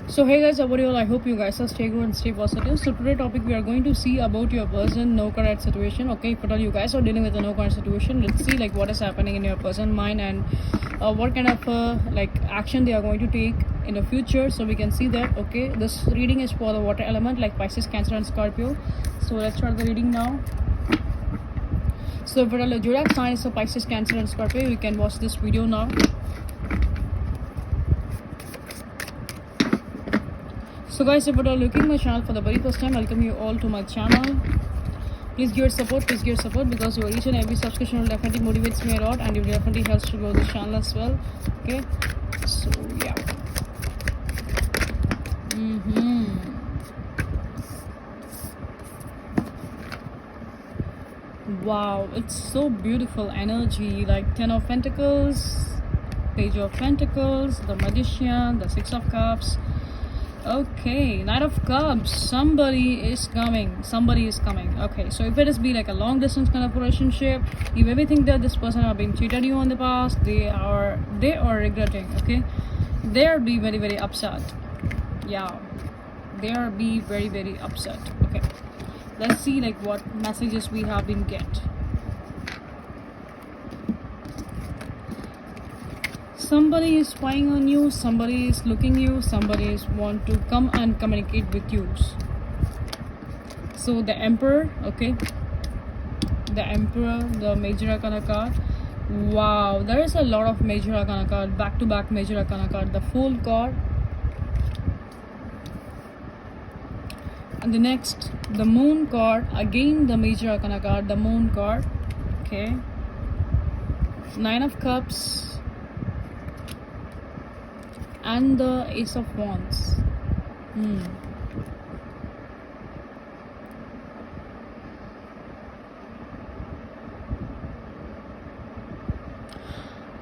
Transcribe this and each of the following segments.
So hey guys, how are you all? I hope you guys are stay good and stay positive. So today topic we are going to see about your person no current situation. Okay, if at all you guys are dealing with a no current situation, let's see like what is happening in your person mind and what kind of like action they are going to take in the future. So we can see that. Okay, this reading is for the water element like Pisces, Cancer, and Scorpio. So let's start the reading now. So if at all the zodiac sign is a Pisces, Cancer, and Scorpio, you can watch this video now. So guys, if you are looking my channel for the very first time, welcome you all to my channel. Please give your support, because your each and every subscription will definitely motivates me a lot and it definitely helps to grow this channel as well. Okay, so yeah. Wow, it's so beautiful energy, like 10 of Pentacles, Page of Pentacles, the Magician, the Six of Cups. Okay, Knight of Cups. Somebody is coming. Okay, so if it is be like a long distance kind of relationship, you maybe think that this person have been cheated you in the past. They are regretting. Okay, they are be very upset. Yeah, they are be very upset. Okay, let's see like what messages we have been get. Somebody is spying on you, somebody is looking you, somebody is want to come and communicate with you. So the Emperor, okay, the Emperor, the Major Arcana card. Wow, there is a lot of Major Arcana card, back to back Major Arcana card. The Fool card, and the next the Moon card, again the Major Arcana card, the Moon card. Okay, Nine of Cups and the Ace of Wands.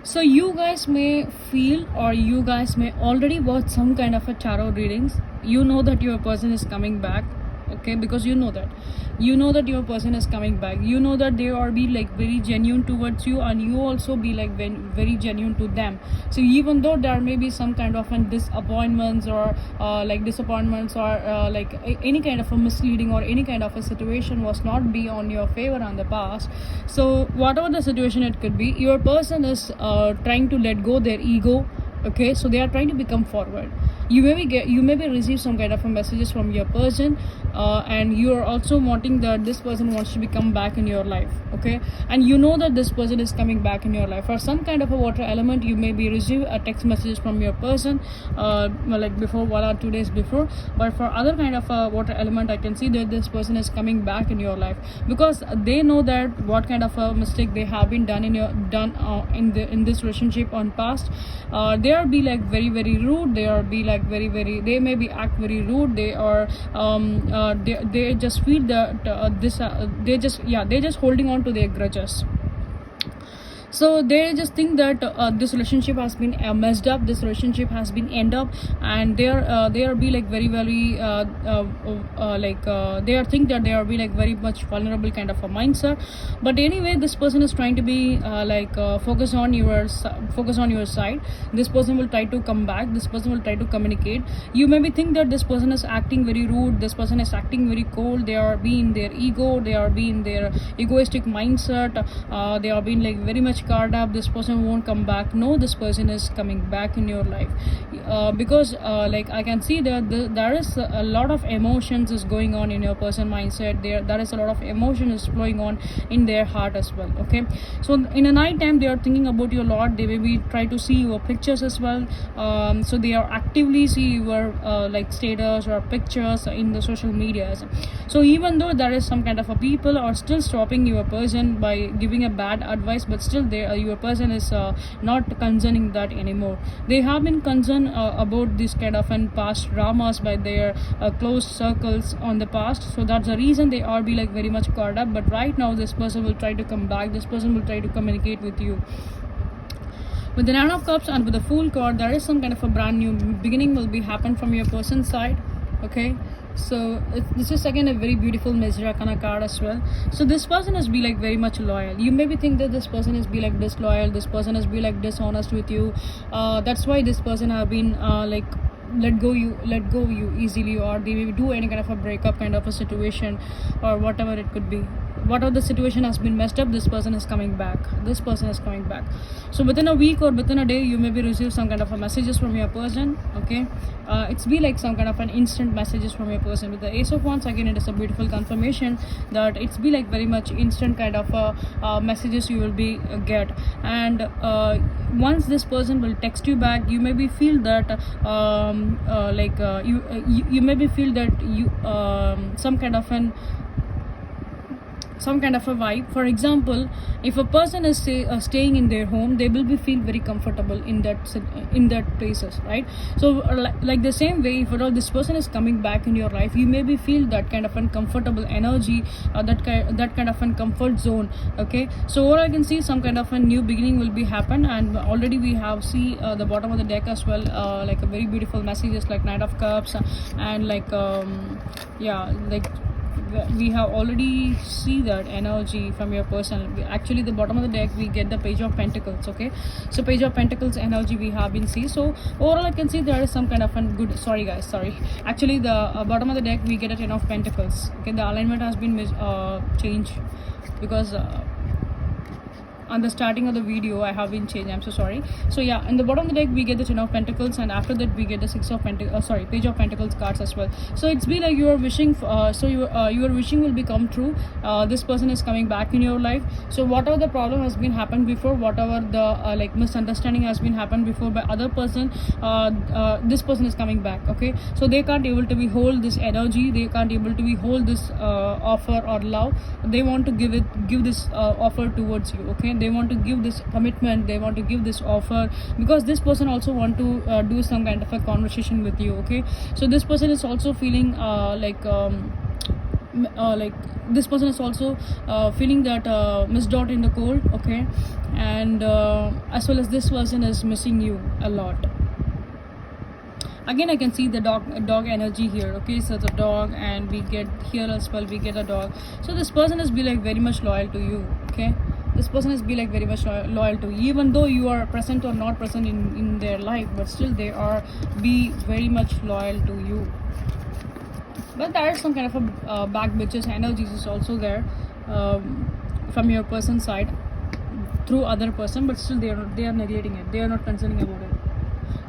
So you guys may feel, or you guys may already watch some kind of a tarot readings. You know that your person is coming back. Okay, because you know that your person is coming back. You know that they are be like very genuine towards you, and you also be like very genuine to them. So even though there may be some kind of disappointments or like any kind of a misleading or any kind of a situation was not be on your favor in the past. So whatever the situation it could be, your person is trying to let go their ego. Okay, so they are trying to become forward. You maybe receive some kind of a messages from your person, and you are also wanting that this person wants to become back in your life. Okay, and you know that this person is coming back in your life. For some kind of a water element, you maybe receive a text messages from your person like before 1 or 2 days before. But for other kind of a water element, I can see that this person is coming back in your life because they know that what kind of a mistake they have been done in this relationship on past. They are be like very rude. They are be like very they may be act very rude. They are they just feel that they just holding on to their grudges. So they just think that this relationship has been messed up, this relationship has been end up, and they are be like very they are think that they are be like very much vulnerable kind of a mindset. But anyway, this person is trying to be focus on your side. This person will try to come back, this person will try to communicate. You maybe think that this person is acting very rude, this person is acting very cold, they are being their ego, they are being their egoistic mindset, they are being like very much card up. This person won't come back. No, this person is coming back in your life because like I can see that there is a lot of emotions is going on in your person mindset. There is a lot of emotion is flowing on in their heart as well. Okay, so in a night time they are thinking about you a lot. They maybe try to see your pictures as well. So they are actively see your like status or pictures in the social media. So even though there is some kind of a people are still stopping your person by giving a bad advice, but still your person is not concerning that anymore. They have been concerned about this kind of past dramas by their close circles on the past. So that's the reason they are be like very much caught up. But right now this person will try to come back, this person will try to communicate with you. With the Nine of Cups and with the Fool card, there is some kind of a brand new beginning will be happen from your person's side. Okay, so this is again a very beautiful Major Arcana card as well. So this person is be like very much loyal. You maybe think that this person is be like disloyal, this person is be like dishonest with you. That's why this person have been like let go you easily, or they may do any kind of a breakup kind of a situation, or whatever it could be. Whatever the situation has been messed up, this person is coming back. This person is coming back. So within a week or within a day, you maybe receive some kind of a messages from your person. Okay, it's be like some kind of an instant messages from your person. With the Ace of Wands, again, it is a beautiful confirmation that it's be like very much instant kind of messages you will be get. And once this person will text you back, you maybe feel that you maybe feel that you some kind of a vibe. For example, if a person is staying in their home, they will be feel very comfortable in that places, right? So like the same way, if at all this person is coming back in your life, you maybe feel that kind of uncomfortable energy, that kind of a comfort zone. Okay, so what I can see, some kind of a new beginning will be happen. And already we have see the bottom of the deck as well, like a very beautiful messages like Knight of Cups, and like like we have already see that energy from your person. Actually, the bottom of the deck we get the Page of Pentacles. Okay, so Page of Pentacles energy we have been see. So overall I can see there is some kind of a good, sorry guys, sorry, actually the bottom of the deck we get a Ten of Pentacles. Okay, the alignment has been changed because on the starting of the video I have been changed, I'm so sorry. So yeah, in the bottom of the deck we get the Ten of Pentacles, and after that we get the Six of Pentacles, Page of Pentacles cards as well. So it's be like you are wishing your wishing will become true. This person is coming back in your life. So whatever the problem has been happened before, whatever the like misunderstanding has been happened before by other person, this person is coming back. Okay, so they can't able to be hold this energy, they can't able to be hold this offer or love. They want to give this offer towards you. Okay, they want to give this commitment, they want to give this offer, because this person also want to do some kind of a conversation with you. Okay, so this person is also feeling like this person is also feeling that missed out in the cold. Okay, and as well as this person is missing you a lot. Again, I can see the dog energy here. Okay, so the dog, and we get here as well, we get a dog. So this person is be like very much loyal to you. Okay, this person is be like very much loyal to you, even though you are present or not present in their life, but still they are be very much loyal to you. But there is some kind of a back bitches energies is also there from your person's side through other person, but still they are neglecting it, they are not concerning about it.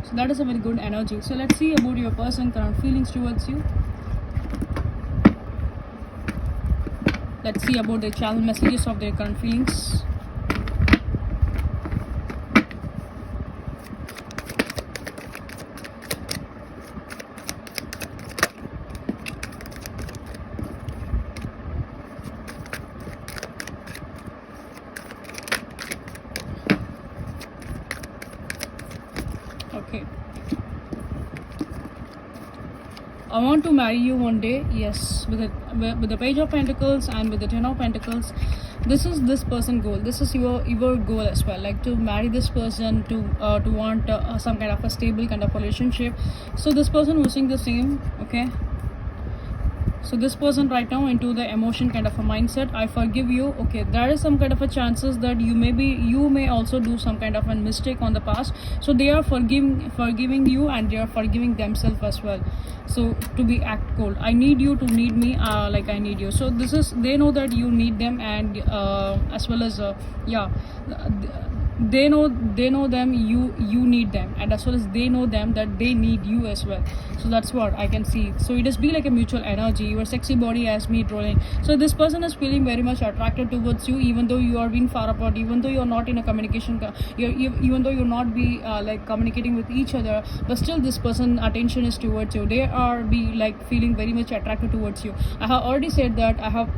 So that is a very good energy. So let's see about your person current feelings towards you. Let's see about the channel messages of their current feelings. Okay. I want to marry you one day. Yes, with the Page of Pentacles and with the Ten of Pentacles, this is this person goal. This is your goal as well, like to marry this person, to want some kind of a stable kind of relationship. So this person wishing the same. Okay, so this person right now into the emotion kind of a mindset, I forgive you. Okay, there is some kind of a chances that you may also do some kind of a mistake on the past. So they are forgiving you, and they are forgiving themselves as well. So to be act cold, I need you to need me, like I need you. So this is, they know that you need them, and as well as they know them, you need them, and as well as they know them that they need you as well. So that's what I can see. So it is be like a mutual energy. Your sexy body has me rolling. So this person is feeling very much attracted towards you, even though you are being far apart, even though you're not in a communication, even though you're not be like communicating with each other, but still this person attention is towards you. They are be like feeling very much attracted towards you. I have already said that I have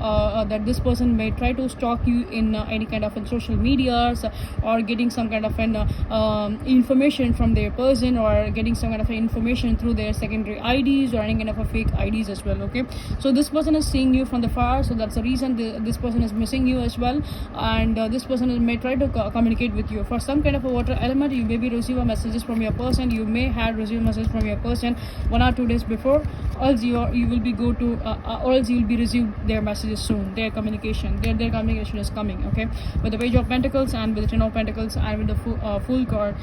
that this person may try to stalk you in any kind of social medias, or getting some kind of an information from their person, or getting some kind of information through their secondary IDs or any kind of a fake IDs as well. Okay, so this person is seeing you from the far, so that's the reason this person is missing you as well. And this person may try to communicate with you for some kind of a water element. You maybe receive a messages from your person, you may have received a message from your person 1 or 2 days before, or else you will be go to or else you will be received their messages soon. Their communication is coming. Okay, with the Page of Pentacles and with the Ten of Pentacles and with the Fool card,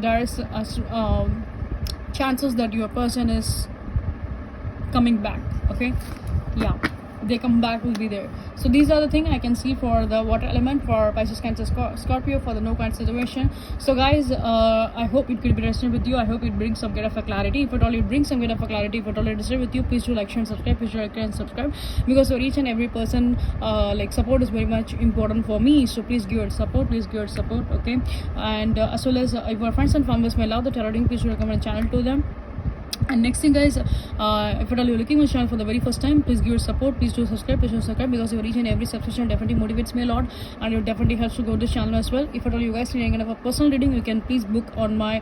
there is chances that your person is coming back. Okay, yeah, they come back will be there. So these are the thing I can see for the water element for Pisces, Cancer, Scorpio for the no kind situation. So guys, I hope it could be resonant with you. I hope it brings some kind of a clarity. If at all it brings some kind of a clarity, if at all it resonate with you, please do like, share and subscribe. Please do like and subscribe, because for each and every person like support is very much important for me. So please give your support, okay. And as well as if your friends and family may love the tarot reading, please do recommend channel to them. And next thing guys, if at all you're looking at my channel for the very first time, please give your support, please do subscribe, because your each and every subscription definitely motivates me a lot, and it definitely helps to grow this channel as well. If at all you guys need any kind of a personal reading, you can please book on my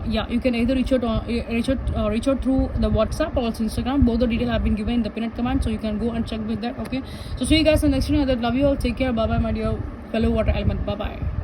you can either reach out through the WhatsApp or also Instagram. Both the details have been given in the pinned comment, so you can go and check with that. Okay, so see you guys in the next video. Love you all, take care, bye bye my dear fellow water element, bye bye.